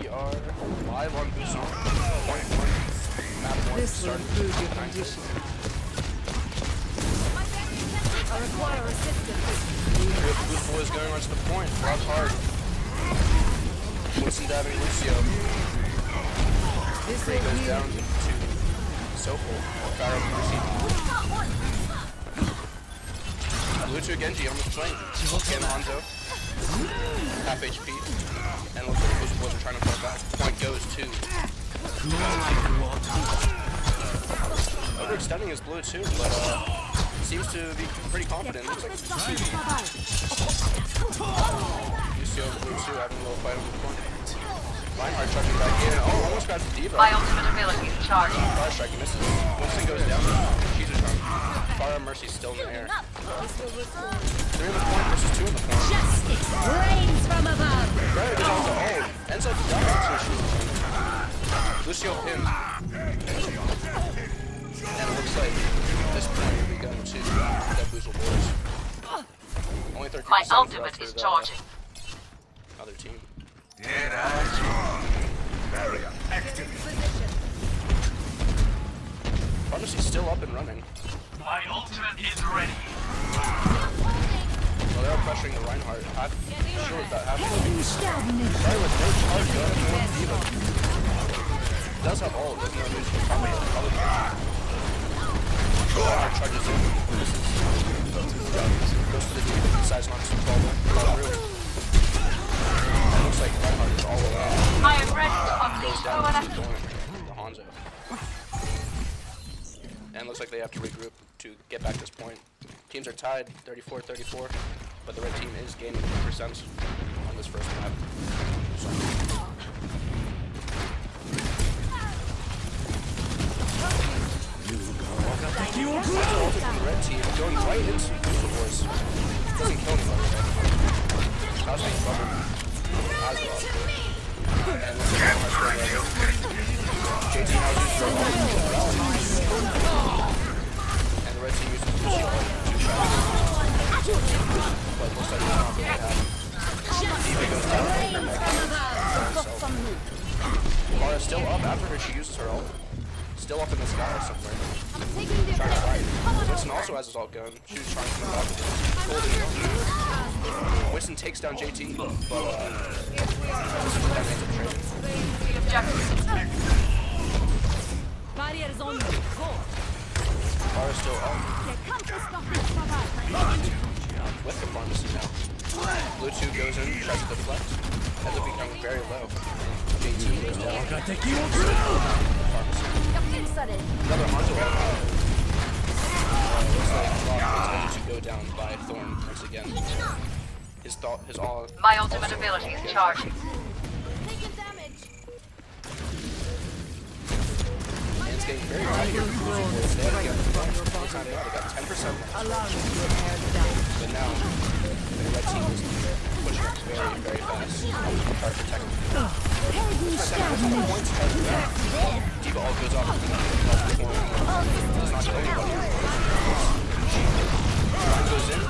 We are live on Boozel. Point one. Map one. This will improve your condition. I require assistance. Blue boys going onto the point. Love hard. Wilson dabbing Lucio. This Free will goes heal. down to Soful. Pharaoh receiving. Blue to Genji on the flank. Again Hanzo. Half HP. And looks like the boys are trying to fall back. Point goes to. Overextending his blue too, but seems to be pretty confident. Looks like Lucio and blue too having a little fight over the point. Reinhardt chucking back in. Oh, almost got the diva. My ultimate ability is charged. Fire strike misses. Winston goes down. She's a charm. Fire Mercy's still in the air. 3 on the point versus 2 on the point. Justice rains from above. Right, goes on to ult. Ends up dying to she's a charm. Lucio pinned. And it looks like at this point we go to the Boozel boys. Only 13% My for ultimate is charging. Other team. Barrier active. Pharmacy's still up and running. My ultimate is ready. Well, they are pressuring the Reinhardt. I'm sure that happened. Sorry, with no charge gun and no diva. Does have ult, there's no news for probably other charge. Reinhardt charges in. Goes to the diva, decides not to fall through. And looks like Reinhardt is all around. I am ready to Goes unleash down power. to the Hanzo. And looks like they have to regroup to get back this point. Teams are tied 34-34, but the red team is gaining 3% on this first map. So. Ulted from the red team, going right into Boozel boys. Doesn't kill anybody, right? That's being trouble. As well. And looks like Reinhardt's going right. JT now uses their ult. And the red team uses Lucio ult to try to but it looks like it's not going to happen. Diva goes down. Mara's still up after her. She uses her ult. Still up in the sky somewhere. Trying to fight. Winston also has his ult gun. She was trying to come back. Holding it up. Winston takes down JT, but that ends up trading. Barriers on you. Go. Mara's still up. With the pharmacy now. Blue 2 goes in, tries to deflect. Ends up becoming very low. JT goes down. Pharmacy. Another Hanzo ult. Looks like Rock is going to go down by Thorn once again. His all. My ultimate ability is charging. And it's getting very tight here. They have to get the point. Time now, they got 10% left. But now, the red team is pushing up very, very fast. Hard to protect. Points charging down. Diva all goes off. Does not kill anybody. Ryan goes in.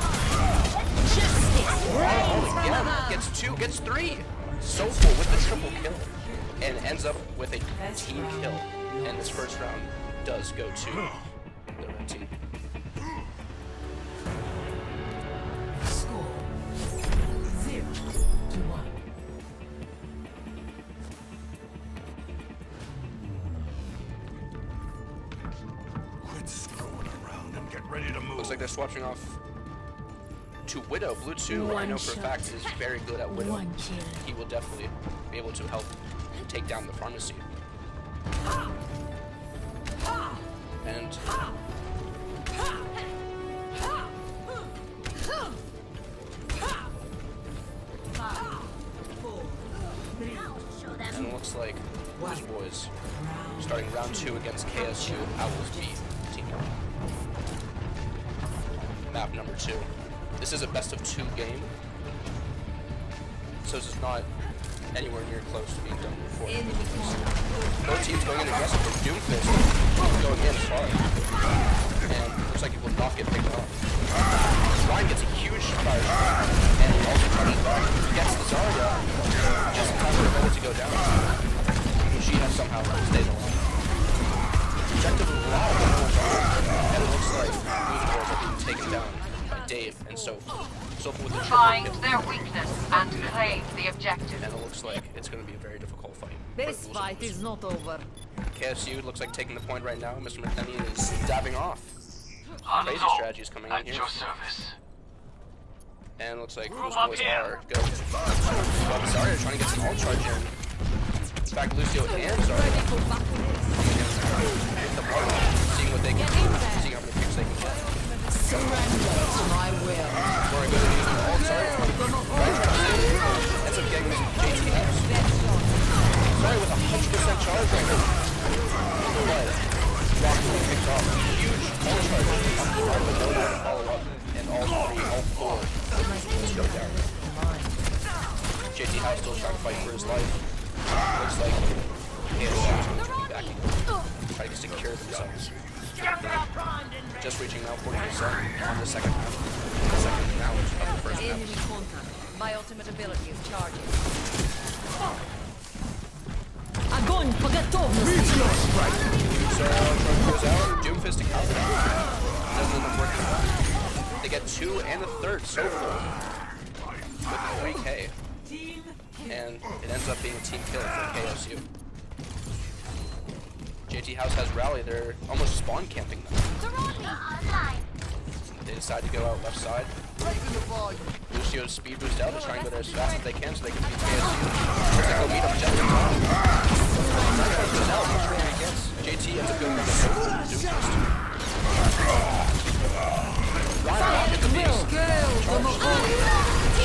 Oh, again. Gets 2, gets 3. Soful with the triple kill. And ends up with a team kill. And this first round does go to the red team. Score 0-1. Quit screwing around and get ready to move. Looks like they're switching off to Widow. Blue 2, I know for a fact, is very good at Widow. One kill. He will definitely be able to help take down the pharmacy. And it looks like these boys starting round 2 against KSU Owls B team. Map number 2. This is a best of 2 game, so this is not anywhere near close to being done before. Both teams going in aggressive with Doomfist going in hard. And looks like it will not get picked off. Ryan gets a huge fire shot, and he also charges back. Gets the Zarya just in time for the to go down. how long it stays alive. Objective is a lot of damage on, and it looks like Boozel boys are being taken down by Dave and Sophie. Sophie with the triple Find kill. their weakness and claim the objective. And it looks like it's going to be a very difficult fight. for This the Boozel fight boys. is not over. KSU looks like taking the point right now. Mr. McKenny is dabbing off. Crazy strategies coming in At here. your service. And it looks like Move Boozel up boys here. are good. Well, Zarya trying to get some ult charge in. In fact, Lucio and Zarya Ready for battle. hit the ball, seeing what they can do, seeing how many picks they can get. Surrender to my will. Before I go to use the ult, Zarya trying to save it. Ends up getting this JT house. Zarya with 100% charge right now. But Rock really picked off a huge ult charge on the run with no one to follow up. And all three, all four, just go down. JT House still trying to fight for his life. Looks like KSU is going to be backing up, trying to secure themselves. Just reaching now 40% on the second round. The second round of the first Enemy round. contact. My ultimate ability is charging. Огонь по готовности! So Trojan goes out, Doomfist to counter that. Doesn't end up working out. They get 2 and a third so far with 3K. And it ends up being a team kill for KSU. JT House has rally, they're almost spawn camping them. They decide to go out left side. Lucio's speed boost out, they're trying to go there as fast as they can so they can beat KSU. Looks like they'll meet him just in time. Nightcrawler goes out, not sure where he gets. JT ends up going down the Doomfist. Ryan Rocket the beast.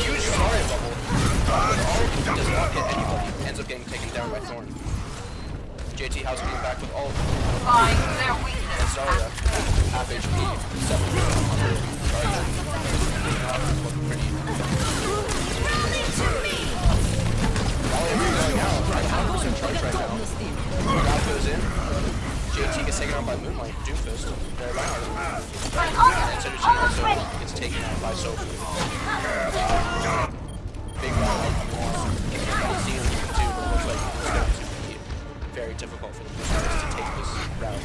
Huge Zarya bubble. Does not get anybody. Ends up getting taken down by Thorn. JT House comes back with all of them. Find their And weakness. Zarya, half HP, 7 Zarya. Looking pretty. Rally going out. 100% charge right now. Ralph goes in. JT gets taken out by Moonlight. Doomfist. They're right. And Seduction also gets taken out by Sophie. Big rally coming on. We'll see what we can do, but it looks like it's going to be very difficult for the Boozers to take this route.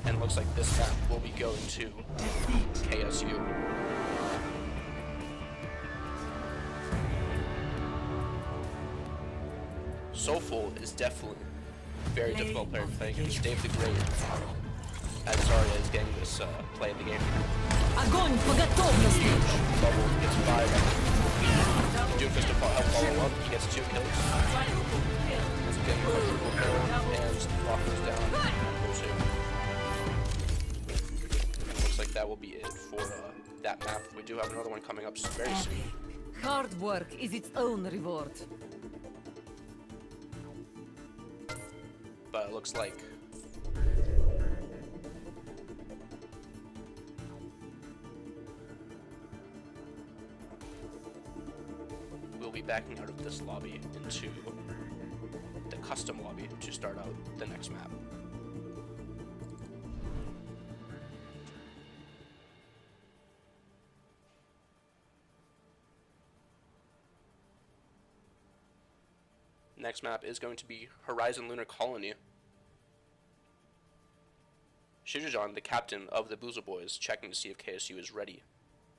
And it looks like this map will be going to KSU. Soulful is definitely a very difficult player to play against. Dave the Great, as Zarya is getting this play of the game. Огонь по готовности! Bubble gets 5. Doomfist to help follow up. He gets 2 kills. Ends up getting a quadruple kill, and Lock goes down. Looks like that will be it for that map. We do have another one coming up very soon. Hard work is its own reward. But it looks like we'll be backing out of this lobby into the custom lobby to start out the next map. Next map is going to be Horizon Lunar Colony. Shijujan, the captain of the Boozel Boys, checking to see if KSU is ready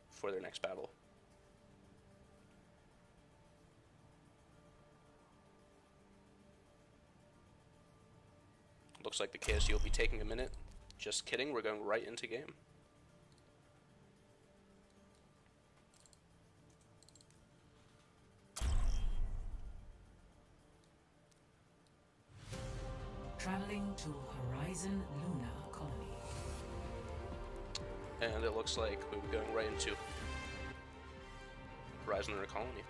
for their next battle. Looks like the KSU will be taking a minute. Just kidding, we're going right into game. Traveling to Horizon Lunar Colony. And it looks like we'll be going right into Horizon Lunar Colony.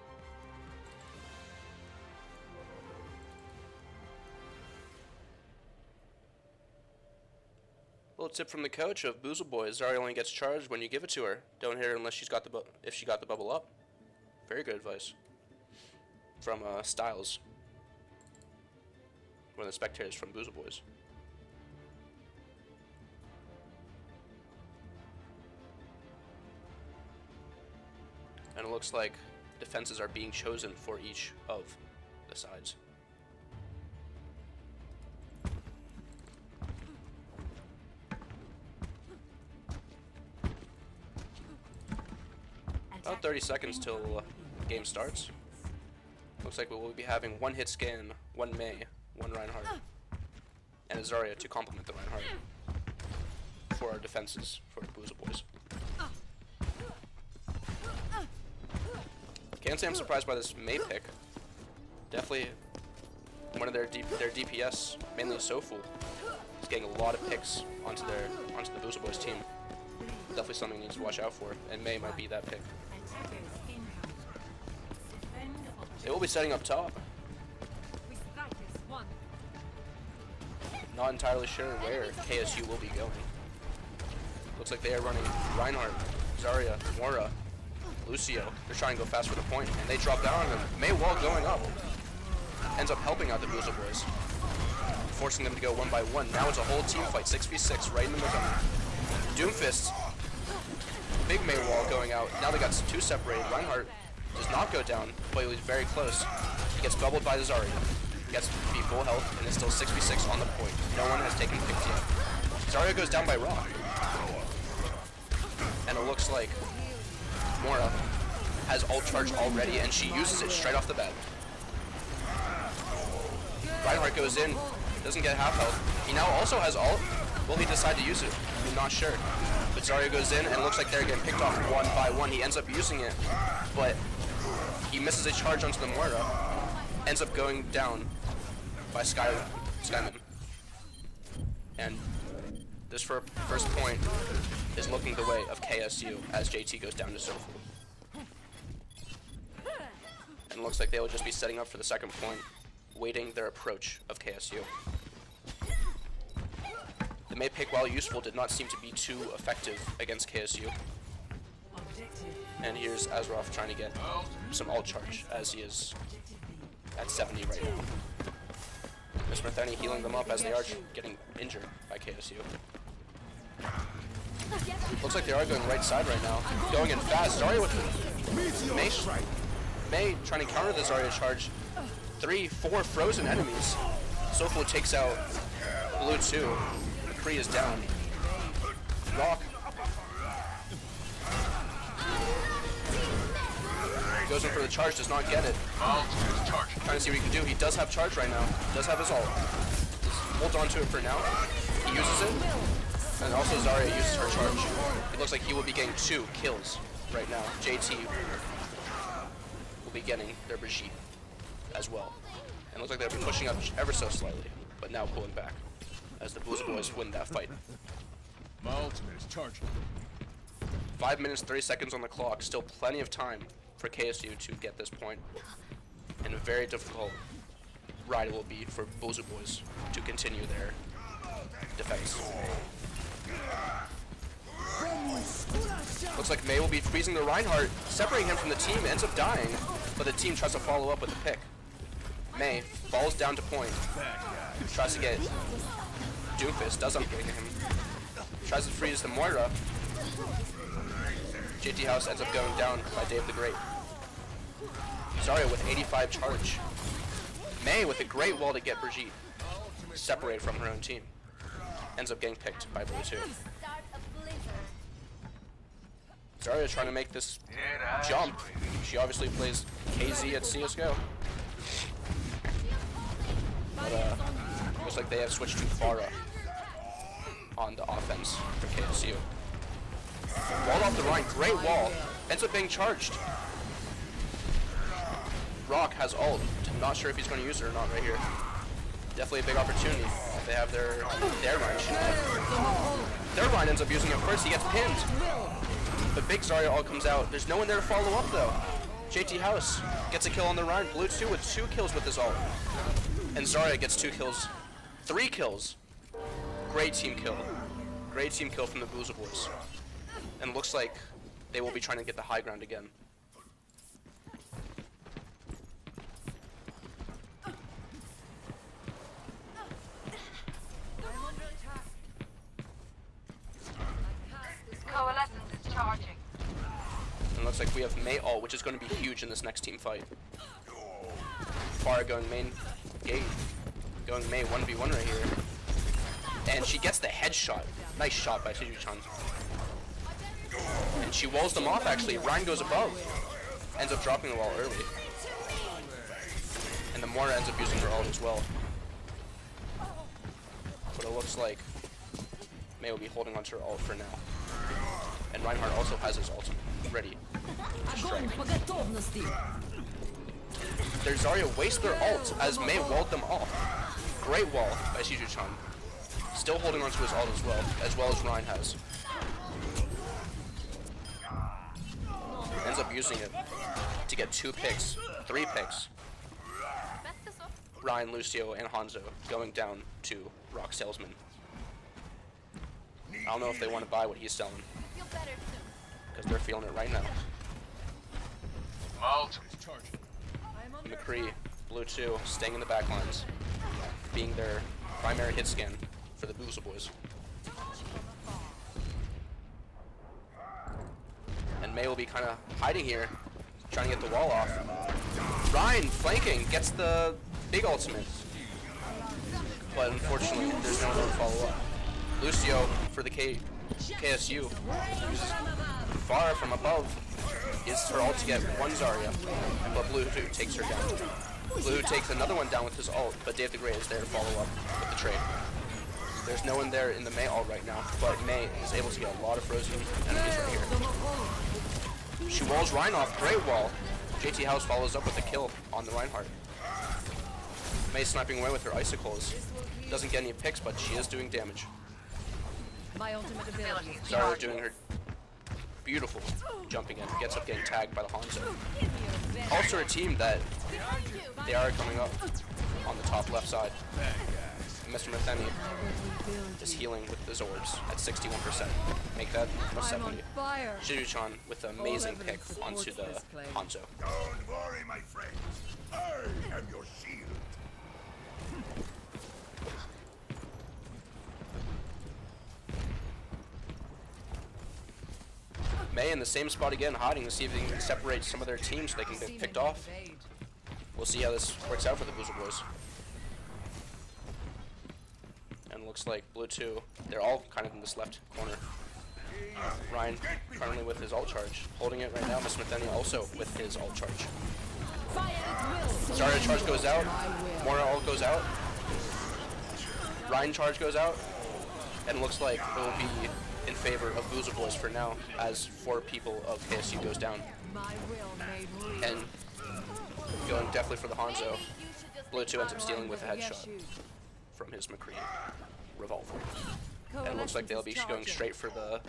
Little tip from the coach of Boozel Boys: Zarya only gets charged when you give it to her. Don't hit her unless she's got the if she got the bubble up. Very good advice from Styles, one of the spectators from Boozel Boys. And it looks like defenses are being chosen for each of the sides. About 30 seconds till game starts. Looks like we will be having one hit scan, one Mei, one Reinhardt, and a Zarya to complement the Reinhardt for our defenses for the Boozel boys. Can't say I'm surprised by this Mei pick. Definitely one of their DPS, mainly Sofu, is getting a lot of picks onto the Boozel boys team. Definitely something he needs to watch out for, and Mei might be that pick. They will be setting up top. Not entirely sure where KSU will be going. Looks like they are running Reinhardt, Zarya, Moira, Lucio. They're trying to go fast for the point, and they drop down on them. Mei wall going up. Ends up helping out the Boozel boys, forcing them to go one by one. Now it's a whole team fight, 6v6, right in the middle. Doomfist, big Mei wall going out. Now they got two separated. Reinhardt does not go down, but he was very close. He gets bubbled by the Zarya. Gets to be full health, and it's still 6v6 on the point. No one has taken picked yet. Zarya goes down by Rock. And it looks like Moira has ult charge already, and she uses it straight off the bat. Reinhardt goes in, doesn't get half health. He now also has ult. Will he decide to use it? I'm not sure. But Zarya goes in, and it looks like they're getting picked off one by one. He ends up using it, but he misses a charge onto the Moira. Ends up going down by Skyman. And this first point is looking the way of KSU as JT goes down to Sofu. And it looks like they will just be setting up for the second point, waiting their approach of KSU. The Mei pick, while useful, did not seem to be too effective against KSU. And here's Azeroth trying to get some ult charge, as he is at 70 right now. Miss Marthani healing them up as they are getting injured by KSU. Looks like they are going right side right now. Going in fast. Zarya with the Mei trying to counter the Zarya charge. 3-4 frozen enemies. Sofu takes out Blue 2. McCree is down. Rock goes in for the charge, does not get it. Trying to see what he can do. He does have charge right now. Does have his ult. Just hold on to it for now. He uses it. And also Zarya uses her charge. It looks like he will be getting 2 kills right now. JT will be getting their Brigitte as well. And it looks like they'll be pushing up ever so slightly, but now pulling back as the Boozel boys win that fight. My ultimate is charging. 5 minutes, 30 seconds on the clock. Still plenty of time for KSU to get this point. And a very difficult ride it will be for Boozel boys to continue their defense. Looks like Mei will be freezing the Reinhardt, separating him from the team, ends up dying, but the team tries to follow up with the pick. Mei falls down to point, tries to get Doomfist, does upgrade him, tries to freeze the Moira. JT House ends up going down by Dave the Great. Zarya with 85 charge. Mei with a great wall to get Brigitte separated from her own team. Ends up getting picked by Blue 2. Zarya trying to make this jump. She obviously plays KZ at CSGO. But looks like they have switched to Pharah on the offense for KSU. Walled off the Rhine, great wall. Ends up being charged. Rock has ult. Not sure if he's going to use it or not right here. Definitely a big opportunity. They have their Rhine. Their Rhine ends up using it first. He gets pinned. But big Zarya all comes out. There's no one there to follow up though. JT House gets a kill on the Rhine. Blue 2 with 2 kills with his ult. And Zarya gets 2 kills. 3 kills. Great team kill. Great team kill from the Boozel boys. And looks like they will be trying to get the high ground again. Coalescence is charging. And looks like we have Mei ult, which is going to be huge in this next team fight. Pharah going main gate. Going Mei 1v1 right here. And she gets the headshot. Nice shot by Suju-chan. And And she walls them off actually. Ryan goes above. Ends up dropping the wall early. And the Moira ends up using her ult as well. But it looks like Mei will be holding onto her ult for now. And Reinhardt also has his ultimate ready to strike. Their Zarya waste their ult as Mei walled them off. Great wall by Shiju-chan. Still holding onto his ult as well as Ryan has. Ends up using it to get 2 picks, 3 picks. Ryan, Lucio, and Hanzo going down to Rock Salesman. I don't know if they want to buy what he's selling, because they're feeling it right now. Ultimate is charging. McCree, Blue 2, staying in the backlines, being their primary hit scan for the Boozel boys. And Mei will be kind of hiding here, trying to get the wall off. Ryan, flanking, gets the big ultimate. But unfortunately, there's no one to follow up. Lucio, for the KSU, uses far from above, is her ult to get 1 Zarya, but Blue 2 takes her down. Blue takes another one down with his ult, but Dave the Great is there to follow up with the trade. There's no one there in the Mei ult right now, but Mei is able to get a lot of frozen enemies right here. She walls Ryan off, great wall. JT House follows up with a kill on the Reinhardt. Mei sniping away with her icicles. Doesn't get any picks, but she is doing damage. My ultimate ability. Zarya doing her beautiful jumping in, gets up getting tagged by the Hanzo. Also a team that they are coming up on the top left side. Mr. Matheny is healing with the Zorbs at 61%. Make that a 70. Shiju-chan with an amazing pick onto the Hanzo. Don't worry, my friend. I am your shield. Mei in the same spot again, hiding to see if they can separate some of their teams so they can get picked off. We'll see how this works out for the Boozel boys. And looks like Blue 2, they're all kind of in this left corner. Ryan currently with his ult charge, holding it right now. Mr. Matheny also with his ult charge. Zarya charge goes out, Moira ult goes out, Ryan charge goes out, and looks like it will be in favor of Boozel boys for now, as 4 people of KSU goes down. And going definitely for the Hanzo. Blue 2 ends up stealing with a headshot from his McCree revolver. And it looks like they'll be going straight for the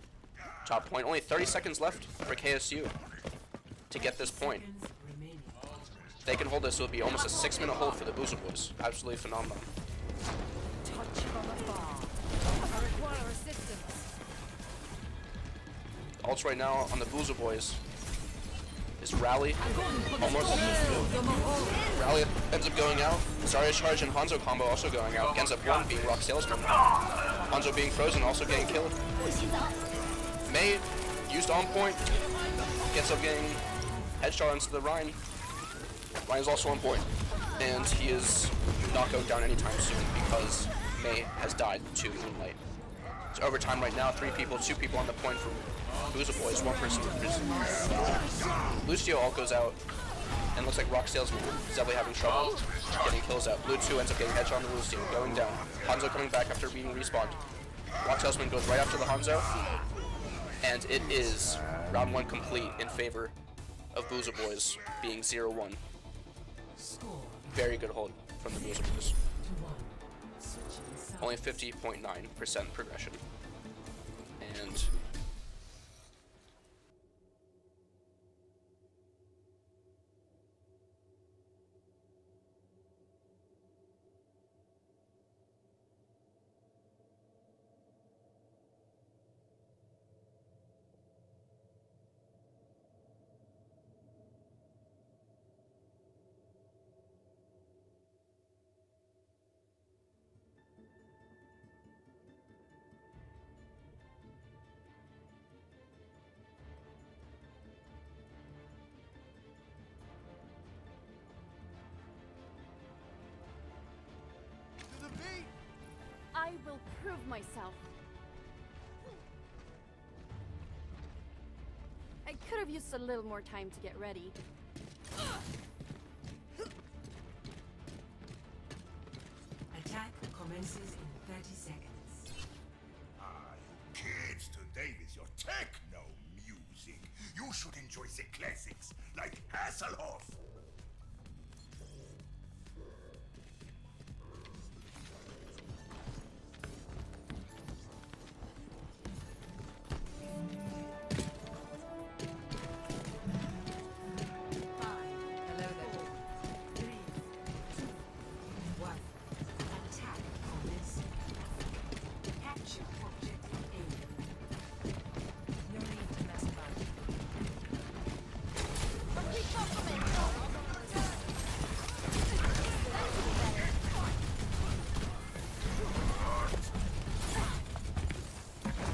top point. Only 30 seconds left for KSU to get this point. If they can hold this, it'll be almost a 6-minute hold for the Boozel boys. Absolutely phenomenal. Ults right now on the Boozel boys is Rally. Almost. Rally ends up going out. Zarya charge and Hanzo combo also going out. Ends up one being Rock Salesman. Hanzo being frozen, also getting killed. Mei used on point. Gets up getting headshot into the Ryan. Ryan's also on point. And he is not going down anytime soon because Mei has died to Moonlight. It's overtime right now. 3 people, 2 people on the point for Boozel boys, 1 person. Lucio all goes out, and looks like Rock Salesman is definitely having trouble getting kills out. Blue 2 ends up getting headshot on the Lucio, going down. Hanzo coming back after being respawned. Rock Salesman goes right after the Hanzo, and it is round 1 complete in favor of Boozel boys being 0-1. Very good hold from the Boozel boys. Only 50.9% progression. And I will prove myself. could have used a little more time to get ready. Attack commences in 30 seconds. Ah, you kids, today is your techno music. You should enjoy the classics, like Hasselhoff. Hello there. 3, 2, 1. Attack commencing. Capture objective A. No need to mess about.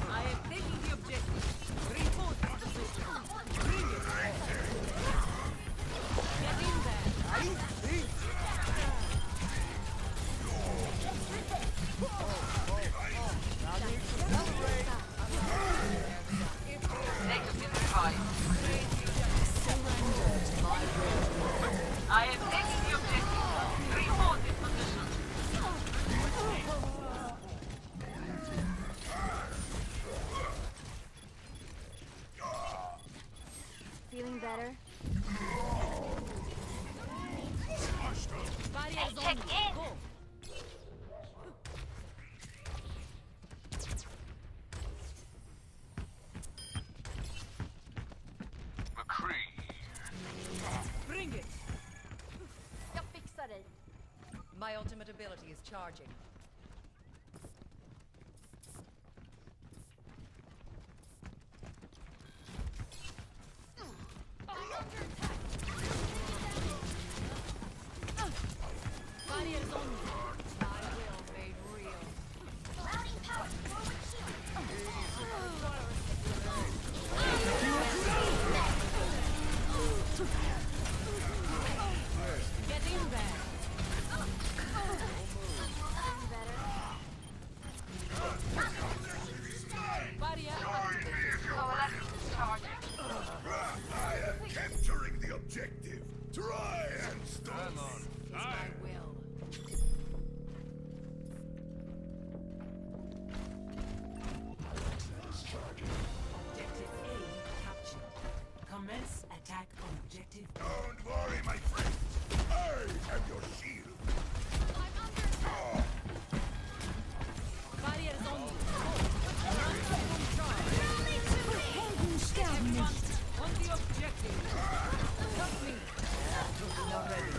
I am taking the objective. Reinforce the position. Bring it. Get in there. Next is advised. I am taking the objective. Reinforce this position. Feeling better? Barriers on me. Go. Bring it. Jag fixar dig. My ultimate ability is charging. Barriers on me. My will made real. Routing power. Forward shield. Get in there. Feeling better? Barrier activated. Coalescence is charging. I am capturing the objective. Try and stop me. My will. Objective A captured. Commence attack on objective B. Don't worry, my friend. I am your shield. Barriers on me. Everyone, on the objective. Help me. Not ready.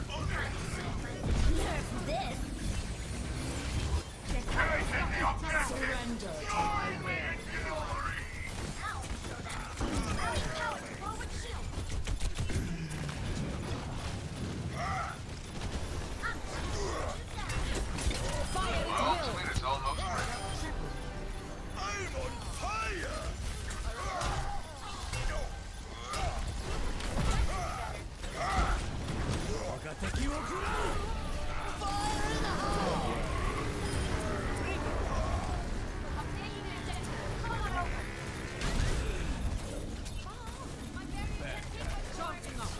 Nerf this. Surrender to my will. Routing power. Forward shield. Fire at will. It's almost ready. I'm on fire! Charging up.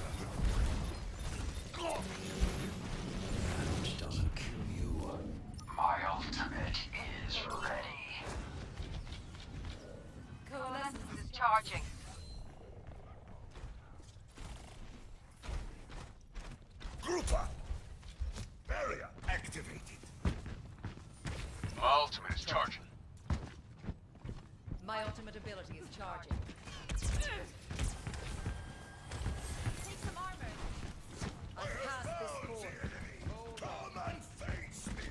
My ultimate is ready. Coalescence is charging. Group up! Barrier activated. My ultimate is charging. My ultimate ability is charging. Take some armor. I've passed this Found the core. enemy. Come and face me.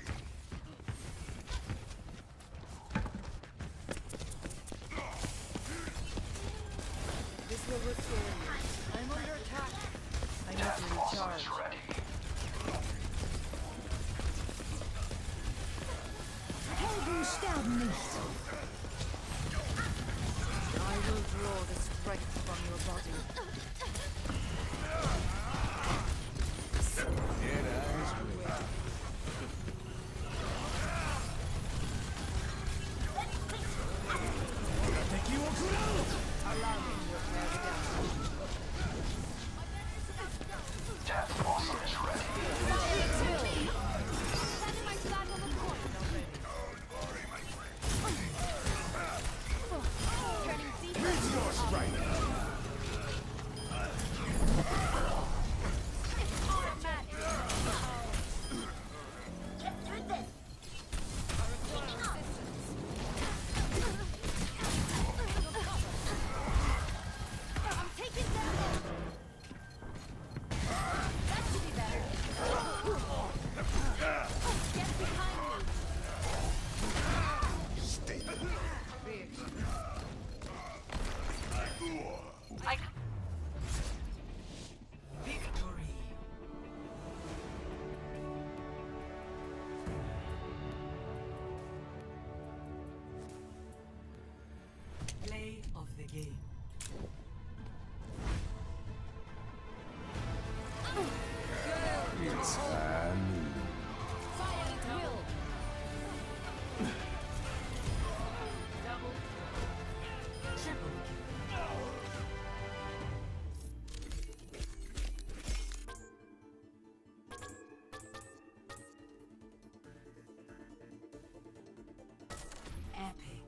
This will restore you. I'm under attack. I need to recharge. Is ready. I will draw the strength from your body. Get out of his way. Allow me to repair the damage. Fire at will. Triple kill. Epic.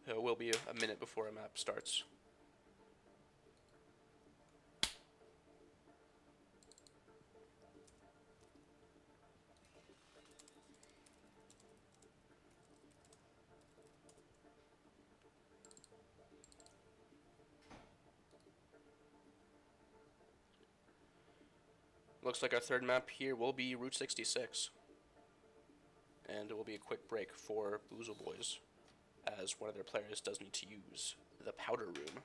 It will be a minute before a map starts. Looks like our third map here will be Route 66. And it will be a quick break for Boozel Boys, as one of their players does need to use the powder room.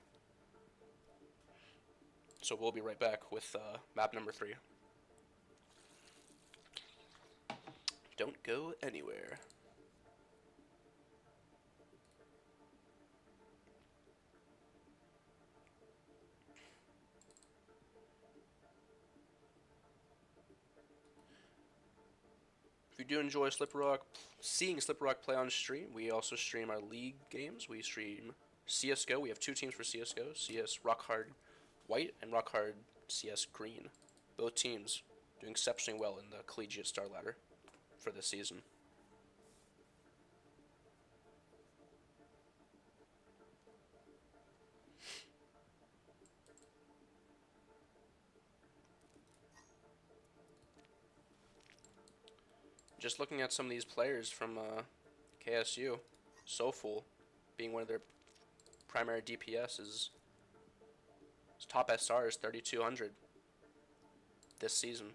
So we'll be right back with map number 3. Don't go anywhere. If you do enjoy seeing Slipper Rock play on stream, we also stream our league games. We stream CSGO. We have 2 teams for CSGO, CS Rock Hard White and Rock Hard CS Green. Both teams doing exceptionally well in the Collegiate Star Ladder for this season. Just looking at some of these players from KSU, Soulful being one of their primary DPS his top SR is 3200 this season.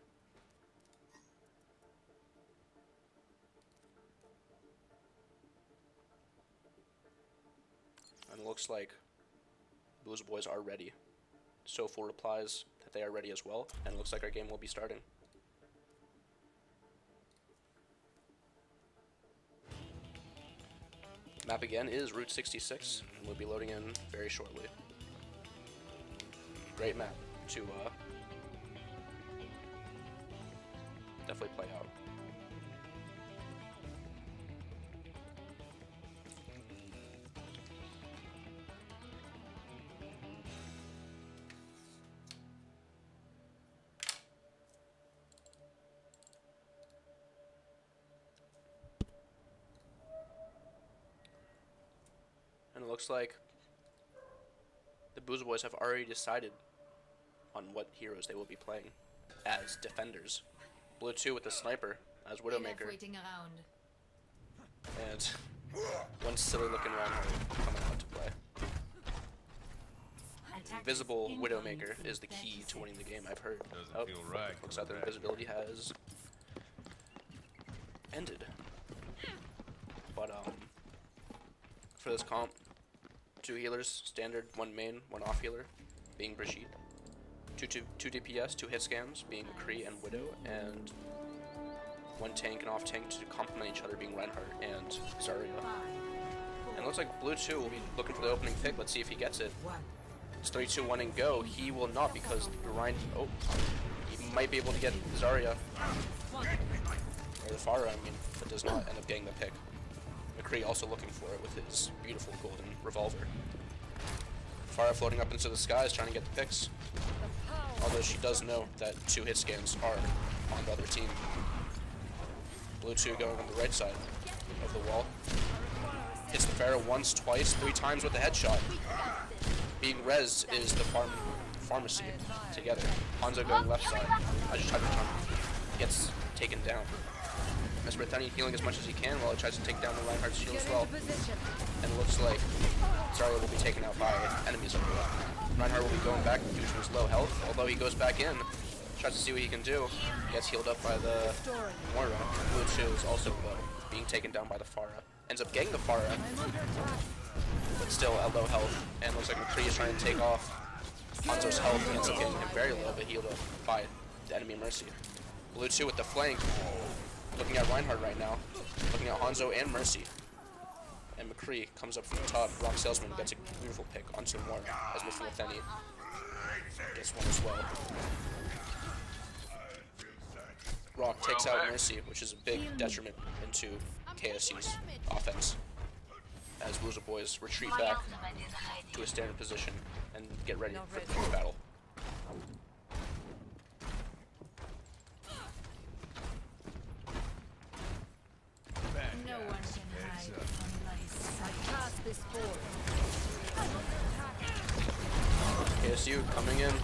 And it looks like Boozel Boys are ready. Soulful replies that they are ready as well, and it looks like our game will be starting. Map again is Route 66, and we'll be loading in very shortly. Great map to definitely play out. And it looks like the Boozel Boys have already decided on what heroes they will be playing as defenders. Blue 2 with the sniper as Widowmaker, Waiting around. and one silly looking Reinhardt coming out to play. Invisible Widowmaker is the key to winning the game, I've heard. Doesn't feel right. Looks like their invisibility has ended. But for this comp, 2 healers, standard, 1 main, 1 off healer, being Brigitte. 2 DPS, 2 hit scans, being McCree and Widow, and 1 tank and off tank to complement each other, being Reinhardt and Zarya. And it looks like Blue 2 will be looking for the opening pick. Let's see if he gets it. It's 3, 2, 1 and go. He will not, because he might be able to get Zarya. Or the Pharah, I mean, but does not end up getting the pick. McCree also looking for it with his beautiful golden revolver. Pharah floating up into the skies trying to get the picks. Although she does know that 2 hit scans are on the other team. Blue 2 going on the right side of the wall. Hits the Pharah once, twice, 3 times with a headshot. Being rezzed is the pharmacy together. Hanzo going left side. I just tried to turn. Gets taken down. Mr. Bethany healing as much as he can while he tries to take down the Reinhardt's shield as well. And it looks like Zarya will be taken out by enemies over there. Reinhardt will be going back due to his low health, although he goes back in, tries to see what he can do. Gets healed up by the Moira. Blue 2 is also low, being taken down by the Pharah. Ends up getting the Pharah, but still at low health. And looks like McCree is trying to take off Hanzo's health. He ends up getting him very low, but healed up by the enemy Mercy. Blue 2 with the flank. Looking at Reinhardt right now. Looking at Hanzo and Mercy. And McCree comes up from the top. Rock Salesman gets a beautiful pick onto Moira as Mr. Matheny gets one as well. Rock takes out Mercy, which is a big detriment into KSC's offense. As Boozel boys retreat back to a standard position and get ready for the next battle. No one can hide from my sight. Cast this forward. KSU coming in.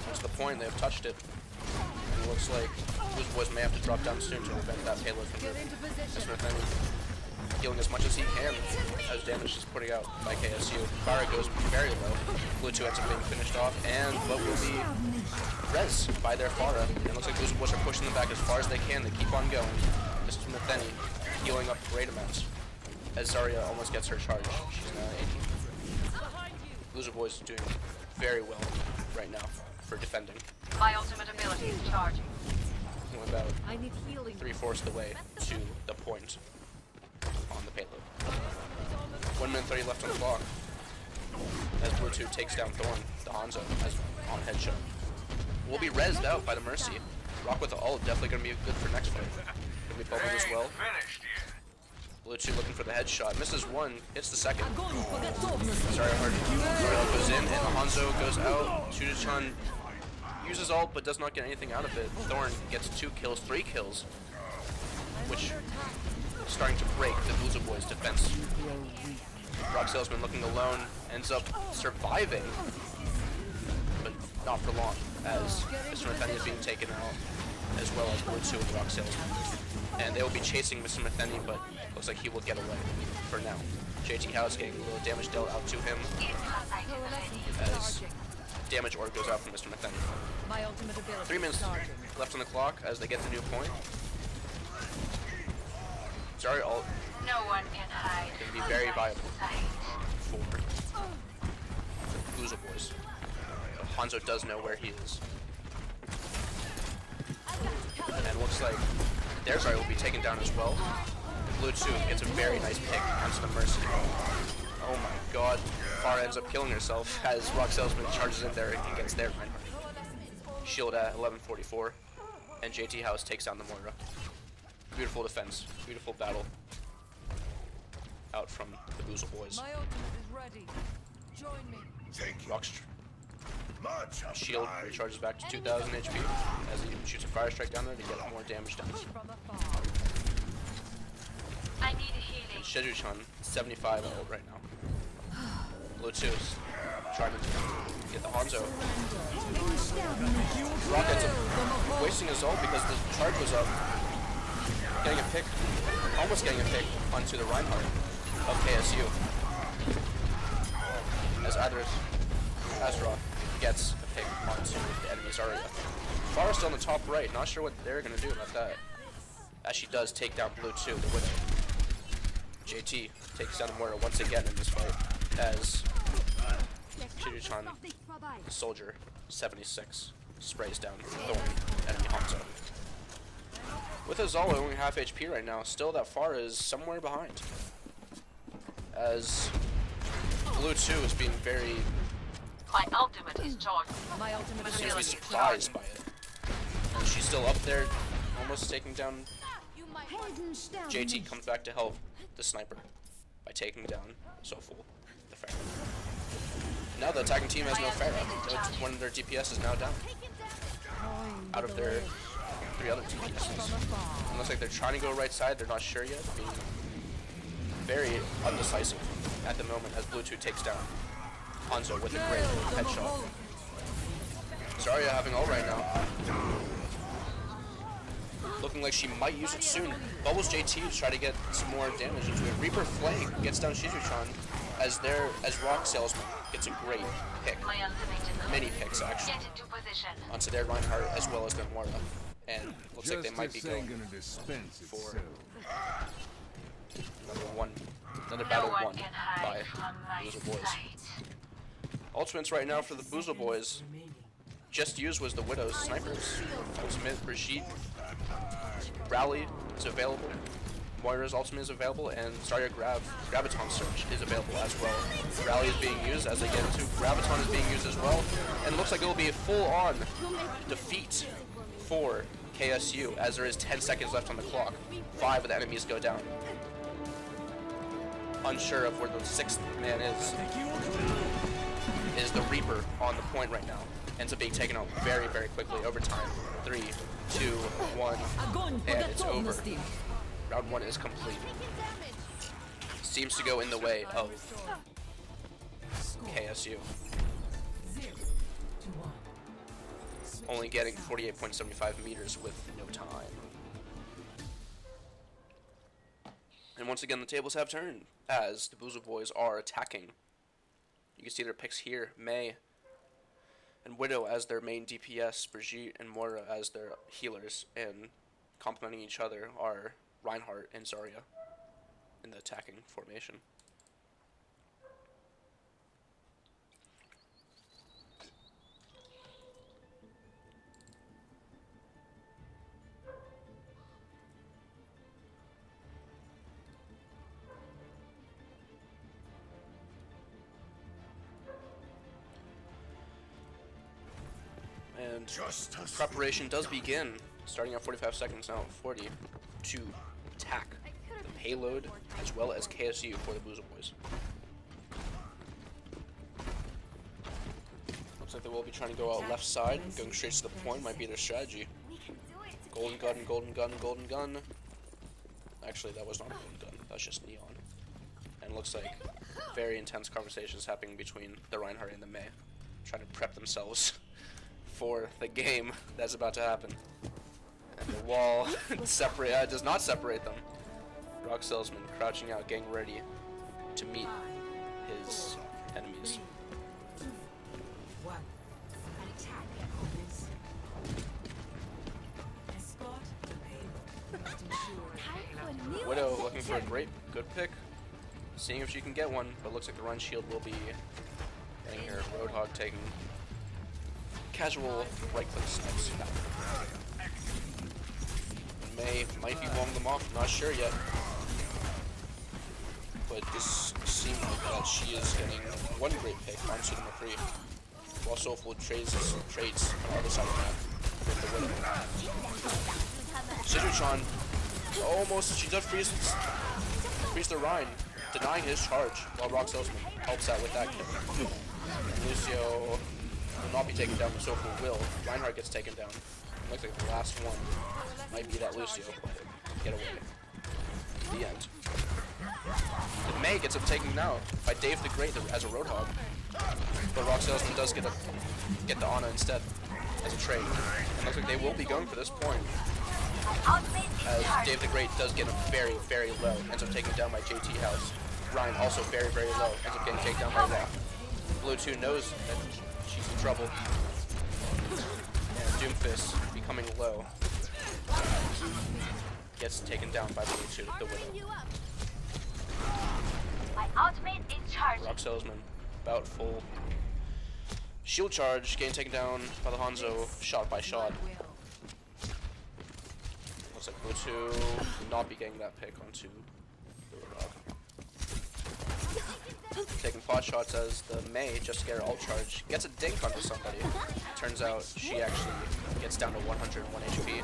That's the point, they have touched it. And it looks like Boozel boys may have to drop down soon to prevent that payload from moving. That's what I'm healing as much as he can as damage is putting out by KSU. Pharah goes very low. Blue 2 ends up being finished off, and what will be res by their Pharah. And it looks like Boozel boys are pushing them back as far as they can. They keep on going. Mr. Matheny healing up great amounts as Zarya almost gets her charge. She's now at 18. Boozel boys doing very well right now for defending. My ultimate ability is charging. We're about I need healing. 3/4 the way to the point on the payload. 1 minute 30 left on the clock. As Blue 2 takes down Thorn, the Hanzo, as on headshot. Will be rezzed out by the Mercy. Rock with the ult, definitely going to be good for next fight. Going to be bubbled as well. Finished yet. Blue 2 looking for the headshot. Misses one, hits the second. Sorry, hard. Zarya goes in, and Hanzo goes out. Shujichan uses ult, but does not get anything out of it. Thorn gets 2 kills, 3 kills, which is starting to break the Boozel boys' defense. Rock Salesman looking alone, ends up surviving, but not for long, as Mr. Matheny is being taken out, as well as Blue 2 and Rock Salesman. And they will be chasing Mr. Matheny, but looks like he will get away for now. JT House getting a little damage dealt out to him, as damage orb goes out from Mr. Matheny. My ultimate ability. 3 minutes left on the clock as they get the new point. Sorry, ult No one can hide. can be very viable for the Boozel boys. Hanzo does know where he is. And looks like their Zarya will be taken down as well. Blue 2 gets a very nice pick onto the Mercy. Oh my god. Pharah ends up killing herself as Rock Salesman charges in there and gets their Reinhardt. Shield at 11:44. And JT House takes down the Moira. Beautiful defense. Beautiful battle. Out from the Boozel boys. My ultimate is ready. Join me. Thank you. Rock's Much shield obliged. recharges back to 2000 HP as he shoots a fire strike down there to get more damage done. From afar. I need healing. Shiju-chan, 75 ult right now. Blue 2 is trying to get the Hanzo. Rock ends up wasting his ult because the charge was up. Getting a pick, almost getting a pick onto the Reinhardt of KSU. As Azra gets a pick onto the enemy Zarya. Pharah's still on the top right, not sure what they're going to do about that. As she does take down Blue 2, the winner. JT takes down Moira once again in this fight as Shiju-chan, the soldier, 76, sprays down Thorn, enemy Hanzo. With Azala only half HP right now, still that Pharah is somewhere behind. As Blue 2 is being very My ultimate is charging. My ultimate seems to be ability is surprised by it. And she's still up there, almost taking down. JT comes back to help the sniper by taking down Soful, the Pharah. Now the attacking team has no Pharah. One of their DPS is now down. Out of their 3 other DPSs. And looks like like they're trying to go right side. They're not sure yet. Being very undecisive at the moment as Blue 2 takes down Hanzo with a great headshot. Zarya having ult right now. Looking like she might use it soon. Bubbles JT to try to get some more damage into it. Reaper Flame gets down Shizuchan as Rock Salesman gets a great pick. My ultimate is Many picks actually. Get into position. Onto their Reinhardt as well as their Moira. And looks like they might be going gonna dispense for another battle No one won can by hide from my Boozel Boys. sight. Ultimates right now for the Boozel Boys. Just used was the Widow's snipers. Ultimate Brigitte Rally is available. Moira's ultimate is available, and Zarya Graviton Surge is available as well. Rally is being used as they get into. Graviton is being used as well, and it looks like it will be a full-on defeat for KSU as there is 10 seconds left on the clock. 5 of the enemies go down. Unsure of where the 6th man is the Reaper on the point right now. Ends up being taken out very, very quickly over time. 3, 2, 1, and it's over. Round 1 is complete. Seems to go in the way of KSU. Only getting 48.75 meters with no time. And once again, the tables have turned as the Boozel Boys are attacking. You can see their picks here. Mei and Widow as their main DPS, Brigitte and Moira as their healers, and complementing each other are Reinhardt and Zarya in the attacking formation. And preparation does begin, starting at 45 seconds now, 40, to attack the payload as well as KSU for the Boozel Boys. Looks like they will be trying to go out left side, going straight to the point might be their strategy. Golden gun, golden gun, golden gun. Actually, that was not a golden gun, that was just neon. And it looks like very intense conversations happening between the Reinhardt and the Mei, trying to prep themselves for the game that's about to happen. And the wall does not separate them. Rock Salesman crouching out, getting ready to meet his enemies. Widow looking for a good pick. Seeing if she can get one, but looks like the run shield will be getting her Roadhog taking casual right click snipes. Mei might be blowing them off, not sure yet. But this seems like that she is getting one great pick onto the McCree. While Soulful trades on the other side of the map with the Widow. Shizuchan almost, she does freeze the Rhine, denying his charge while Rock Salesman helps out with that kill. Lucio will not be taken down, but Soulful will. Reinhardt gets taken down. Looks like the last one might be that Lucio, but get away. The end. The Mei gets up taken out by Dave the Great as a Roadhog. But Rock Salesman does get the Ana instead as a trade. And looks like they will be going for this point. As Dave the Great does get him very, very low. Ends up taken down by JT House. Ryan also very, very low. Ends up getting taken down by Rock. Blue 2 knows that she's in trouble. And Doomfist becoming low. Gets taken down by Blue 2, the Widow. My ultimate is charged. Rock Salesman about full shield charge, getting taken down by the Hanzo shot by shot. Looks like Blue 2 will not be getting that pick onto the Roadhog. Taking pot shots as the Mei, just to get her ult charge, gets a dink onto somebody. Turns out she actually gets down to 101 HP.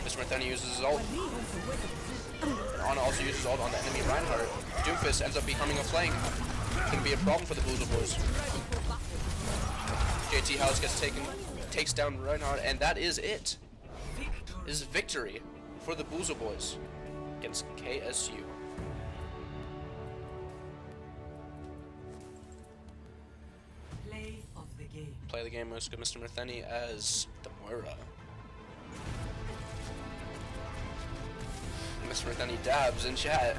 Mr. Matheny uses his ult. Ana also uses ult on the enemy Reinhardt. Doomfist ends up becoming a flank. Gonna be a problem for the Boozel Boys. JT House takes down Reinhardt, and that is it. This is victory for the Boozel boys against KSU. Play of the game. Play the game with Mr. Matheny as the Moira. Mr. Matheny dabs in chat,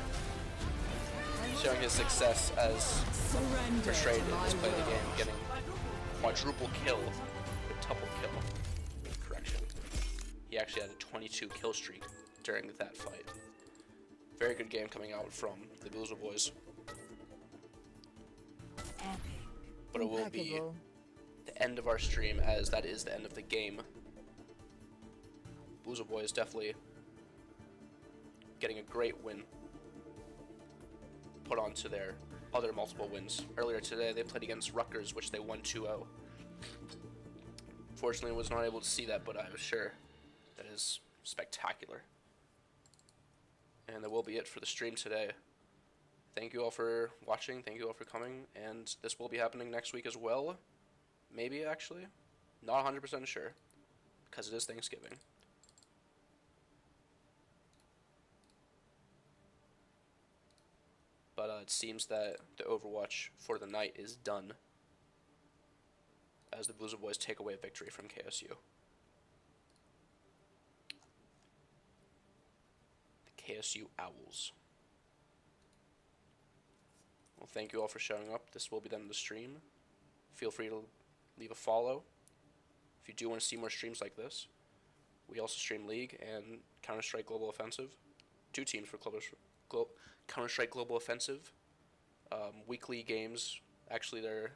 showing his success as portrayed in this play of the game, getting quadruple kill with double kill. Correction. He actually had a 22 kill streak during that fight. Very good game coming out from the Boozel boys. Epic. But it will be Impeccable. the end of our stream, as that is the end of the game. Boozel boys definitely getting a great win put onto their other multiple wins. Earlier today, they played against Rutgers, which they won 2-0. Fortunately, I was not able to see that, but I was sure that is spectacular. And that will be it for the stream today. Thank you all for watching. Thank you all for coming. And this will be happening next week as well. Maybe, actually. Not 100% sure, because it is Thanksgiving. But it seems that the Overwatch for the night is done, as the Boozel boys take away a victory from KSU. The KSU Owls. Well, thank you all for showing up. This will be done in the stream. Feel free to leave a follow if you do want to see more streams like this. We also stream League and Counter-Strike Global Offensive. 2 teams for Counter-Strike Global Offensive. Weekly games. Actually, they're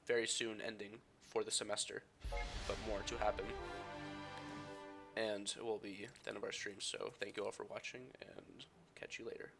very soon ending for the semester, but more to happen. And it will be the end of our stream, so thank you all for watching, and catch you later.